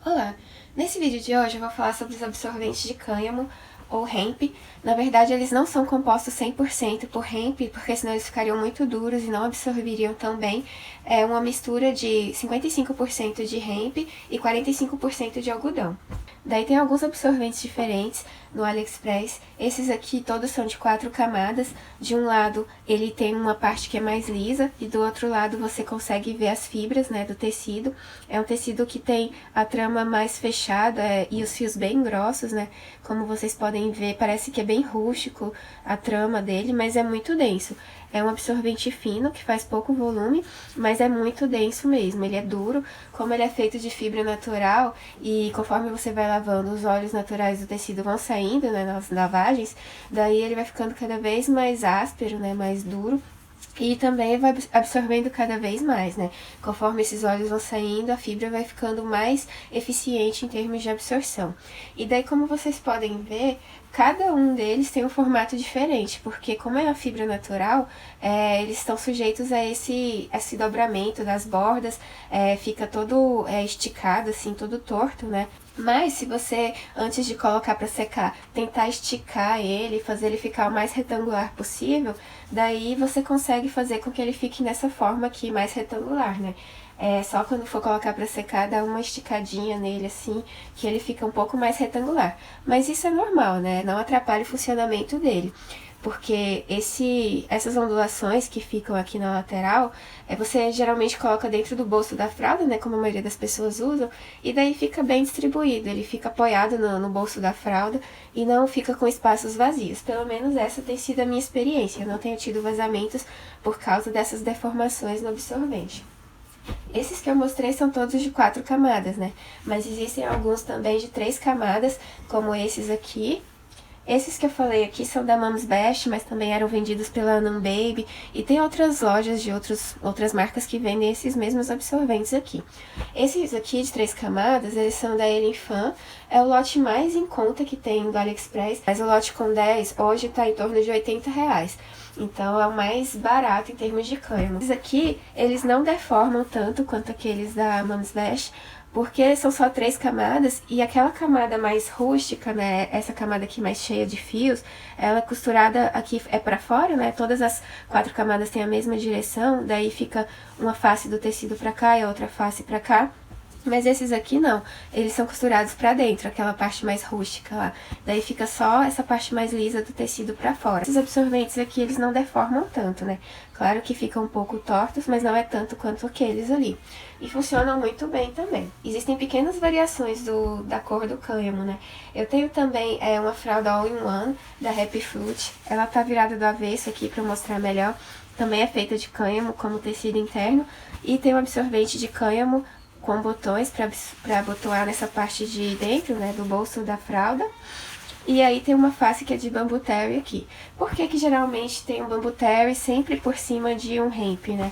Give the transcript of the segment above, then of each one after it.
Olá! Nesse vídeo de hoje eu vou falar sobre os absorventes de cânhamo, ou hemp. Na verdade, eles não são compostos 100% por hemp, porque senão eles ficariam muito duros e não absorveriam tão bem. É uma mistura de 55% de hemp e 45% de algodão. Daí tem alguns absorventes diferentes no AliExpress. Esses aqui todos são de 4 camadas. De um lado ele tem uma parte que é mais lisa e do outro lado você consegue ver as fibras, né, do tecido. É um tecido que tem a trama mais fechada e os fios bem grossos, né? Como vocês podem ver, parece que é bem rústico a trama dele, mas é muito denso. É um absorvente fino, que faz pouco volume, mas é muito denso mesmo. Ele é duro, como ele é feito de fibra natural, e conforme você vai lavando, os óleos naturais do tecido vão saindo, né, nas lavagens, daí ele vai ficando cada vez mais áspero, né, mais duro. E também vai absorvendo cada vez mais, né? Conforme esses óleos vão saindo, a fibra vai ficando mais eficiente em termos de absorção. E daí, como vocês podem ver, cada um deles tem um formato diferente, porque como é a fibra natural, eles estão sujeitos a esse dobramento das bordas, fica todo esticado, assim, todo torto, né? Mas se você, antes de colocar para secar, tentar esticar ele, fazer ele ficar o mais retangular possível, daí você consegue fazer com que ele fique nessa forma aqui, mais retangular, né? Só quando for colocar para secar, dá uma esticadinha nele assim, que ele fica um pouco mais retangular. Mas isso é normal, né? Não atrapalha o funcionamento dele. Porque essas ondulações que ficam aqui na lateral, você geralmente coloca dentro do bolso da fralda, né, como a maioria das pessoas usam, e daí fica bem distribuído, ele fica apoiado no bolso da fralda e não fica com espaços vazios. Pelo menos essa tem sido a minha experiência, eu não tenho tido vazamentos por causa dessas deformações no absorvente. Esses que eu mostrei são todos de 4 camadas, né, mas existem alguns também de 3 camadas, como esses aqui. Esses que eu falei aqui são da Mom's Best, mas também eram vendidos pela Nunbaby. E tem outras lojas de outras marcas que vendem esses mesmos absorventes aqui. Esses aqui de 3 camadas, eles são da Elinfan. É o lote mais em conta que tem do AliExpress. Mas o lote com 10 hoje tá em torno de R$80. Então é o mais barato em termos de cânhamo. Esses aqui, eles não deformam tanto quanto aqueles da Mom's Best, porque são só 3 camadas, e aquela camada mais rústica, né, essa camada aqui mais cheia de fios, ela é costurada aqui pra fora, né, todas as 4 camadas têm a mesma direção, daí fica uma face do tecido pra cá e a outra face pra cá. Mas esses aqui não, eles são costurados pra dentro, aquela parte mais rústica lá. Daí fica só essa parte mais lisa do tecido pra fora. Esses absorventes aqui, eles não deformam tanto, né? Claro que ficam um pouco tortos, mas não é tanto quanto aqueles ali. E funcionam muito bem também. Existem pequenas variações da cor do cânhamo, né? Eu tenho também uma fralda all-in-one da Happy Fruit. Ela tá virada do avesso aqui pra mostrar melhor. Também é feita de cânhamo como tecido interno. E tem um absorvente de cânhamo com botões para abotoar nessa parte de dentro, né, do bolso da fralda. E aí tem uma face que é de bambu terry aqui. Por que que geralmente tem um bambu terry sempre por cima de um hemp, né?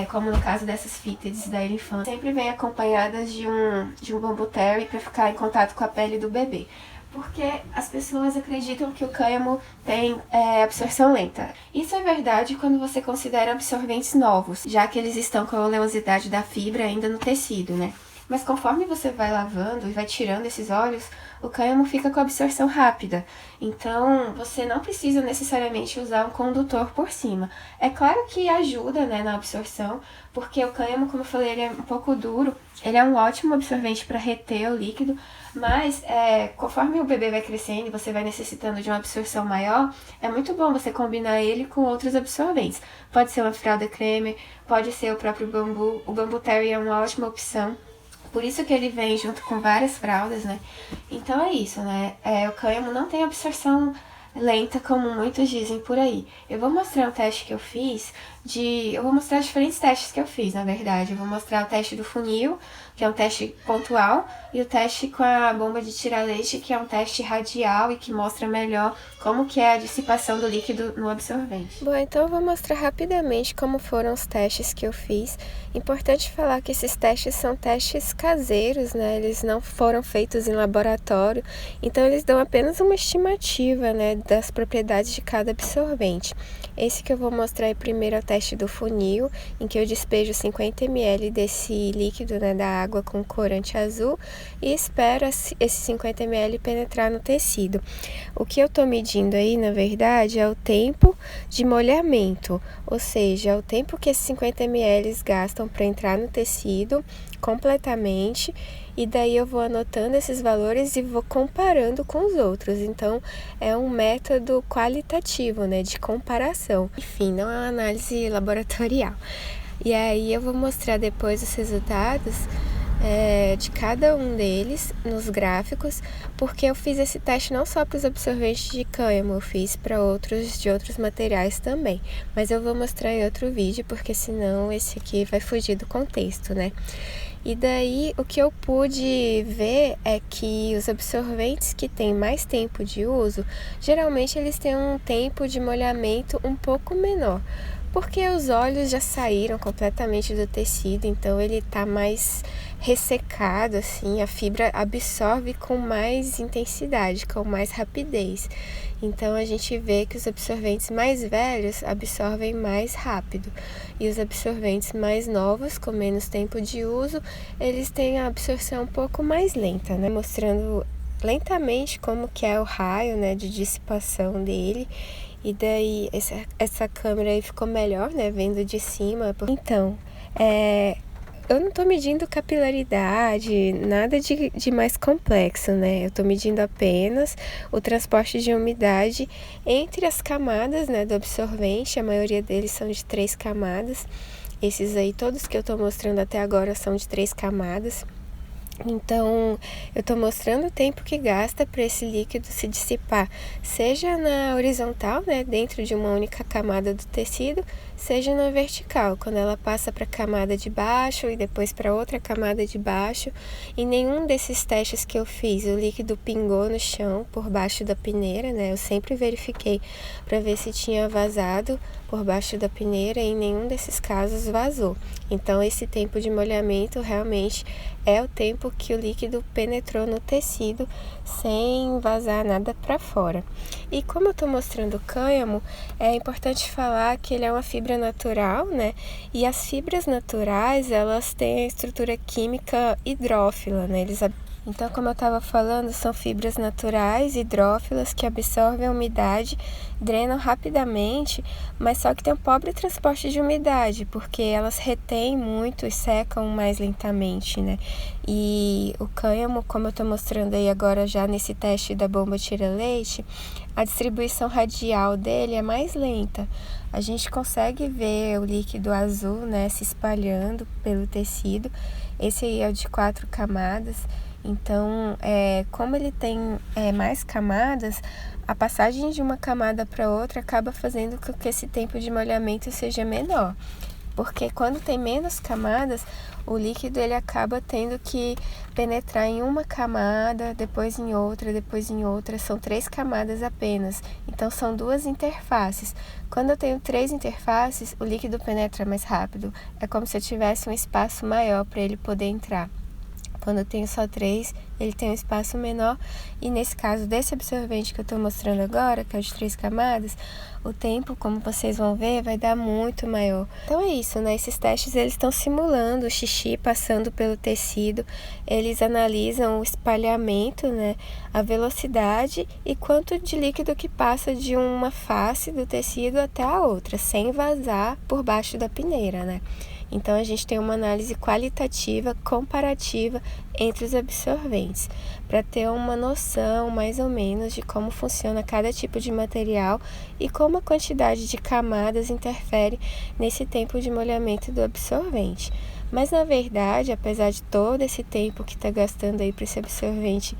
Como no caso dessas fitteds da Elinfan. Sempre vem acompanhadas de um bambu terry para ficar em contato com a pele do bebê. Porque as pessoas acreditam que o cânhamo tem absorção lenta. Isso é verdade quando você considera absorventes novos, já que eles estão com a oleosidade da fibra ainda no tecido, né? Mas conforme você vai lavando e vai tirando esses óleos, o cânhamo fica com absorção rápida. Então, você não precisa necessariamente usar um condutor por cima. É claro que ajuda, né, na absorção, porque o cânhamo, como eu falei, ele é um pouco duro. Ele é um ótimo absorvente para reter o líquido, mas conforme o bebê vai crescendo e você vai necessitando de uma absorção maior, é muito bom você combinar ele com outros absorventes. Pode ser uma fralda creme, pode ser o próprio bambu. O bambu terry é uma ótima opção. Por isso que ele vem junto com várias fraldas, né? Então é isso, né? O cânhamo não tem absorção lenta, como muitos dizem por aí. Eu vou mostrar um teste que eu fiz eu vou mostrar diferentes testes que eu fiz, na verdade. Eu vou mostrar o teste do funil, que é um teste pontual, e o teste com a bomba de tirar leite, que é um teste radial e que mostra melhor como que é a dissipação do líquido no absorvente. Bom, então eu vou mostrar rapidamente como foram os testes que eu fiz. Importante falar que esses testes são testes caseiros, né? Eles não foram feitos em laboratório, então eles dão apenas uma estimativa, né, das propriedades de cada absorvente. Esse que eu vou mostrar aí primeiro é o teste do funil, em que eu despejo 50 ml desse líquido, né, da água com corante azul e espero esse 50 ml penetrar no tecido. O que eu estou medindo aí, na verdade, é o tempo de molhamento, ou seja, é o tempo que esses 50 ml gastam para entrar no tecido completamente, e daí eu vou anotando esses valores e vou comparando com os outros. Então é um método qualitativo, né, de comparação. Enfim, não é uma análise laboratorial. E aí eu vou mostrar depois os resultados de cada um deles nos gráficos, porque eu fiz esse teste não só para os absorventes de cânhamo, eu fiz para outros de outros materiais também, mas eu vou mostrar em outro vídeo, porque senão esse aqui vai fugir do contexto, né? E daí o que eu pude ver é que os absorventes que têm mais tempo de uso, geralmente eles têm um tempo de molhamento um pouco menor, porque os óleos já saíram completamente do tecido, então ele está mais ressecado, assim, a fibra absorve com mais intensidade, com mais rapidez. Então a gente vê que os absorventes mais velhos absorvem mais rápido, e os absorventes mais novos, com menos tempo de uso, eles têm a absorção um pouco mais lenta, né? Mostrando lentamente como que é o raio, né, de dissipação dele. E daí essa câmera aí ficou melhor, né, vendo de cima. Então, eu não tô medindo capilaridade, nada de mais complexo, né? Eu tô medindo apenas o transporte de umidade entre as camadas, né, do absorvente. A maioria deles são de 3 camadas. Esses aí, todos que eu tô mostrando até agora, são de 3 camadas. Então, eu estou mostrando o tempo que gasta para esse líquido se dissipar, seja na horizontal, né, dentro de uma única camada do tecido, seja na vertical, quando ela passa para a camada de baixo e depois para outra camada de baixo. Em nenhum desses testes que eu fiz, o líquido pingou no chão por baixo da peneira, né? Eu sempre verifiquei para ver se tinha vazado por baixo da peneira, e em nenhum desses casos vazou. Então, esse tempo de molhamento realmente é o tempo que o líquido penetrou no tecido sem vazar nada para fora. E como eu estou mostrando o cânhamo, é importante falar que ele é uma fibra natural, né? E as fibras naturais, elas têm a estrutura química hidrófila, né? Então, como eu estava falando, são fibras naturais, hidrófilas, que absorvem a umidade, drenam rapidamente, mas só que tem um pobre transporte de umidade, porque elas retêm muito e secam mais lentamente, né? E o cânhamo, como eu estou mostrando aí agora já nesse teste da bomba tira-leite, a distribuição radial dele é mais lenta. A gente consegue ver o líquido azul, né, se espalhando pelo tecido. Esse aí é o de 4 camadas. Então, como ele tem mais camadas, a passagem de uma camada para outra acaba fazendo com que esse tempo de molhamento seja menor. Porque quando tem menos camadas, o líquido ele acaba tendo que penetrar em uma camada, depois em outra, depois em outra. São 3 camadas apenas. Então, são 2 interfaces. Quando eu tenho 3 interfaces, o líquido penetra mais rápido. É como se eu tivesse um espaço maior para ele poder entrar. Quando eu tenho só 3, ele tem um espaço menor, e nesse caso desse absorvente que eu estou mostrando agora, que é o de 3 camadas, o tempo, como vocês vão ver, vai dar muito maior. Então é isso, né? Esses testes eles estão simulando o xixi passando pelo tecido, eles analisam o espalhamento, né? A velocidade e quanto de líquido que passa de uma face do tecido até a outra, sem vazar por baixo da peneira, né? Então, a gente tem uma análise qualitativa, comparativa entre os absorventes, para ter uma noção, mais ou menos, de como funciona cada tipo de material e como a quantidade de camadas interfere nesse tempo de molhamento do absorvente. Mas, na verdade, apesar de todo esse tempo que está gastando aí para esse absorvente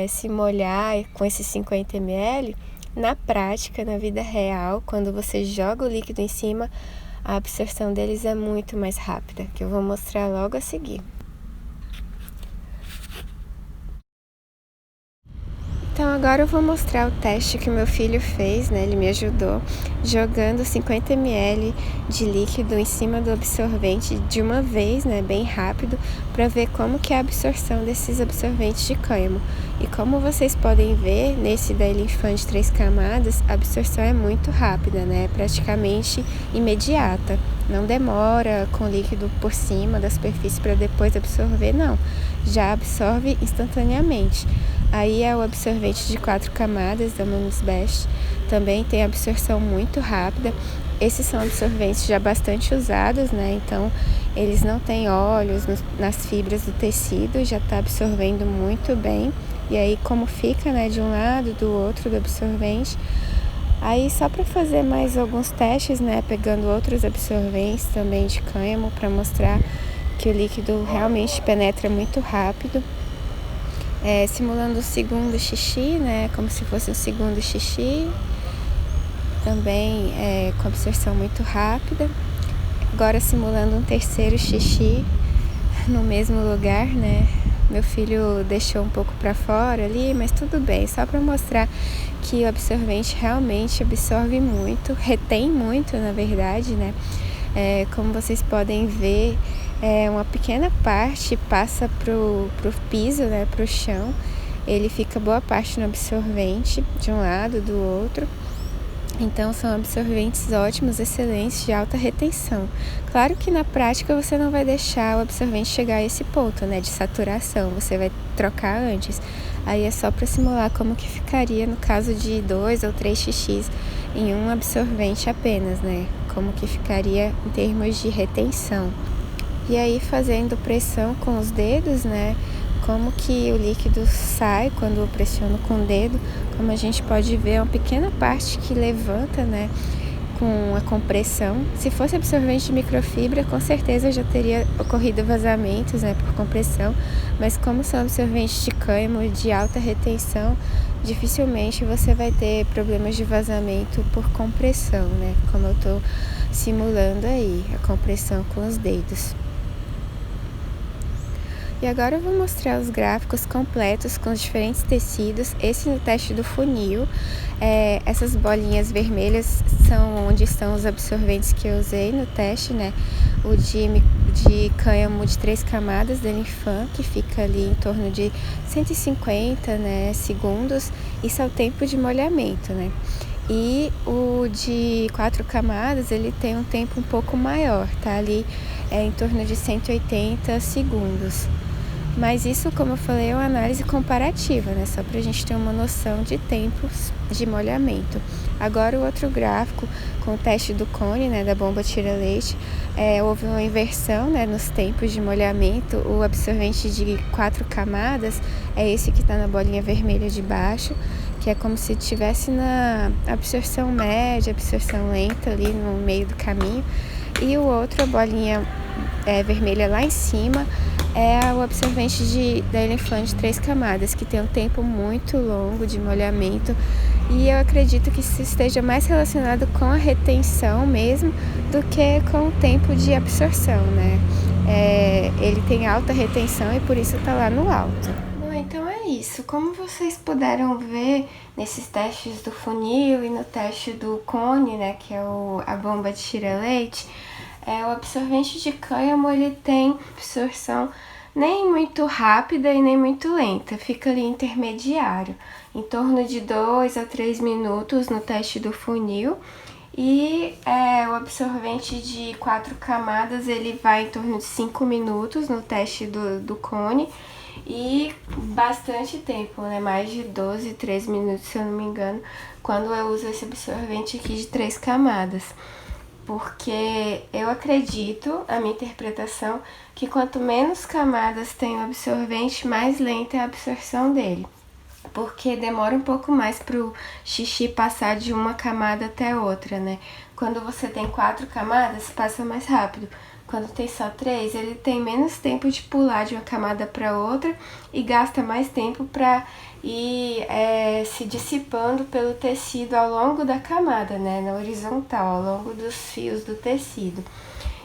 se molhar com esses 50 ml, na prática, na vida real, quando você joga o líquido em cima, a absorção deles é muito mais rápida, que eu vou mostrar logo a seguir. Então agora eu vou mostrar o teste que o meu filho fez, né? Ele me ajudou jogando 50 ml de líquido em cima do absorvente de uma vez, né? Bem rápido, para ver como que é a absorção desses absorventes de cânhamo. E como vocês podem ver, nesse da Elinfan de 3 camadas, a absorção é muito rápida, né? Praticamente imediata. não demora com líquido por cima da superfície para depois absorver, não. Já absorve instantaneamente. Aí é o absorvente de 4 camadas da Mami's Best. Também tem absorção muito rápida. Esses são absorventes já bastante usados, né? Então, eles não têm óleos nas fibras do tecido, já está absorvendo muito bem. E aí, como fica, né, de um lado, do outro do absorvente. Aí, só para fazer mais alguns testes, né, pegando outros absorventes também de cânhamo, para mostrar que o líquido realmente penetra muito rápido. Simulando o segundo xixi, né, como se fosse um segundo xixi. Também com absorção muito rápida. Agora simulando um terceiro xixi no mesmo lugar, né? Meu filho deixou um pouco para fora ali, mas tudo bem, só para mostrar que o absorvente realmente absorve muito, retém muito, na verdade, né? Como vocês podem ver, uma pequena parte passa pro piso, né? Pro chão. Ele fica boa parte no absorvente, de um lado, do outro. Então, são absorventes ótimos, excelentes, de alta retenção. Claro que na prática você não vai deixar o absorvente chegar a esse ponto, né, de saturação. Você vai trocar antes. Aí é só para simular como que ficaria no caso de 2 ou 3 xixis em um absorvente apenas, né? Como que ficaria em termos de retenção. E aí, fazendo pressão com os dedos, né? Como que o líquido sai quando eu pressiono com o dedo. Como a gente pode ver, é uma pequena parte que levanta, né, com a compressão. Se fosse absorvente de microfibra, com certeza já teria ocorrido vazamentos, né, por compressão. Mas como são absorventes de cânhamo de alta retenção, dificilmente você vai ter problemas de vazamento por compressão, né, como eu estou simulando aí, a compressão com os dedos. E agora eu vou mostrar os gráficos completos com os diferentes tecidos. Esse no teste do funil. Essas bolinhas vermelhas são onde estão os absorventes que eu usei no teste, né? O de cânhamo de 3 camadas da Linfan, que fica ali em torno de 150, né, segundos. Isso é o tempo de molhamento, né? E o de 4 camadas, ele tem um tempo um pouco maior, tá? Ali em torno de 180 segundos. Mas isso, como eu falei, é uma análise comparativa, né? Só para a gente ter uma noção de tempos de molhamento. Agora, o outro gráfico, com o teste do cone, né, da bomba tira-leite, houve uma inversão, né, nos tempos de molhamento. O absorvente de 4 camadas é esse que está na bolinha vermelha de baixo, que é como se estivesse na absorção média, absorção lenta ali no meio do caminho. E o outro, a bolinha vermelha lá em cima, é o absorvente da Linfan de 3 camadas, que tem um tempo muito longo de molhamento. E eu acredito que isso esteja mais relacionado com a retenção mesmo do que com o tempo de absorção, né? Ele tem alta retenção e por isso está lá no alto. Bom, então é isso. Como vocês puderam ver nesses testes do funil e no teste do cone, né, que é a bomba de tira-leite, o absorvente de cânhamo, ele tem absorção nem muito rápida e nem muito lenta, fica ali intermediário, em torno de 2 a 3 minutos no teste do funil. E o absorvente de 4 camadas, ele vai em torno de 5 minutos no teste do cone. E bastante tempo, né? Mais de 12, 13 minutos, se eu não me engano, quando eu uso esse absorvente aqui de 3 camadas. Porque eu acredito, a minha interpretação, que quanto menos camadas tem o absorvente, mais lenta é a absorção dele. Porque demora um pouco mais pro xixi passar de uma camada até outra, né? Quando você tem 4 camadas, passa mais rápido. Quando tem só 3, ele tem menos tempo de pular de uma camada para outra e gasta mais tempo para ir se dissipando pelo tecido ao longo da camada, né? Na horizontal, ao longo dos fios do tecido.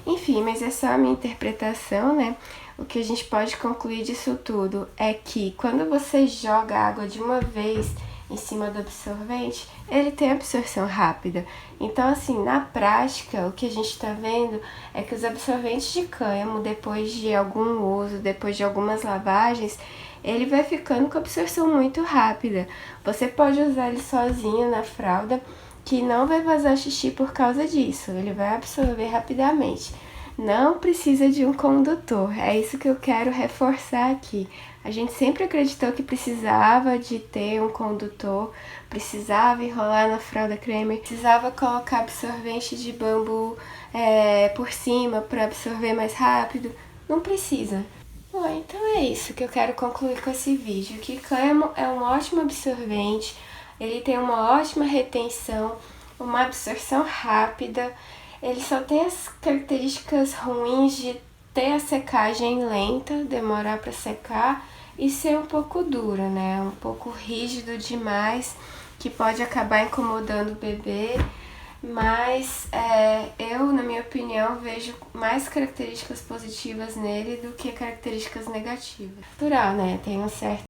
Enfim, mas é só a minha interpretação, né? O que a gente pode concluir disso tudo é que quando você joga água de uma vez em cima do absorvente, ele tem absorção rápida. Então, assim, na prática, o que a gente tá vendo é que os absorventes de cânhamo, depois de algum uso, depois de algumas lavagens, ele vai ficando com absorção muito rápida. Você pode usar ele sozinho na fralda, que não vai vazar xixi por causa disso, ele vai absorver rapidamente. Não precisa de um condutor, é isso que eu quero reforçar aqui. A gente sempre acreditou que precisava de ter um condutor, precisava enrolar na fralda Cremer, precisava colocar absorvente de bambu por cima para absorver mais rápido. Não precisa. Bom, então é isso que eu quero concluir com esse vídeo, que Cânhamo é um ótimo absorvente, ele tem uma ótima retenção, uma absorção rápida, ele só tem as características ruins de ter a secagem lenta, demorar para secar e ser um pouco dura, né? Um pouco rígido demais, que pode acabar incomodando o bebê. Mas eu, na minha opinião, vejo mais características positivas nele do que características negativas. Natural, né? Tem um certo